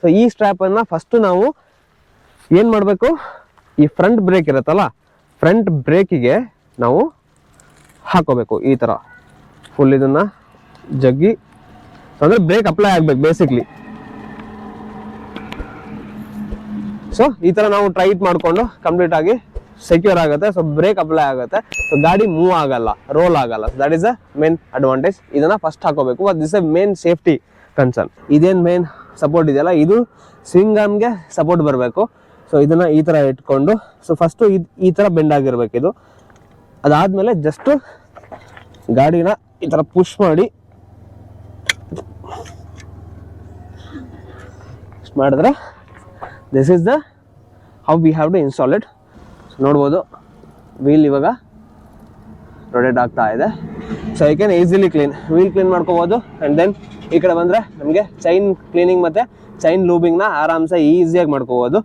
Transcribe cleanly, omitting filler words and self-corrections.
So ಈ ಸ್ಟ್ರ್ಯಾಪನ್ನು first ನಾವು ಏನು ಮಾಡಬೇಕು, ಈ ಫ್ರಂಟ್ ಬ್ರೇಕ್ ಇರುತ್ತಲ್ಲ, ಫ್ರಂಟ್ ಬ್ರೇಕಿಗೆ ನಾವು ಹಾಕೋಬೇಕು ಈ ಥರ ಫುಲ್ ಇದನ್ನು ಜಗ್ಗಿ, ಅಂದರೆ ಬ್ರೇಕ್ ಅಪ್ಲೈ ಆಗಬೇಕು ಬೇಸಿಕ್ಲಿ. ಸೊ ಈ ಥರ ನಾವು ಟೈಟ್ ಮಾಡಿಕೊಂಡು ಕಂಪ್ಲೀಟ್ ಆಗಿ ಸೆಕ್ಯೂರ್ ಆಗುತ್ತೆ. ಸೊ ಬ್ರೇಕ್ ಅಪ್ಲೈ ಆಗುತ್ತೆ. ಸೊ ಗಾಡಿ ಮೂವ್ ಆಗಲ್ಲ, ರೋಲ್ ಆಗಲ್ಲ. That is a main advantage. ಇದನ್ನ ಫಸ್ಟ್ ಹಾಕೋಬೇಕು. But this A main safety concern. ಇದೇನು ಮೇನ್ ಸಪೋರ್ಟ್ ಇದೆಯಲ್ಲ, ಇದು ಸ್ವಿಂಗ್ ಆರ್ಮ್ಗೆ ಸಪೋರ್ಟ್ ಬರಬೇಕು. ಸೊ ಇದನ್ನ ಈ ಥರ ಇಟ್ಕೊಂಡು, ಸೊ ಫಸ್ಟು ಈ ಥರ ಬೆಂಡ್ ಆಗಿರ್ಬೇಕು ಇದು. ಅದಾದ್ಮೇಲೆ ಜಸ್ಟ್ ಗಾಡಿನ ಈ ಥರ ಪುಷ್ ಮಾಡಿ ಮಾಡಿದ್ರೆ this is the how we have to install it. ನೋಡ್ಬೋದು ವೀಲ್ ಇವಾಗ ರೊಟೇಟ್ ಆಗ್ತಾ ಇದೆ. So I can easily wheel clean ಮಾಡ್ಕೋಬೋದು. ಆ್ಯಂಡ್ ದೆನ್ ಈ ಕಡೆ ಬಂದರೆ ನಮಗೆ ಚೈನ್ ಕ್ಲೀನಿಂಗ್ ಮತ್ತು ಚೈನ್ ಲೂಬಿಂಗ್ನ ಆರಾಮ್ಸೆ ಈಸಿಯಾಗಿ ಮಾಡ್ಕೋಬೋದು.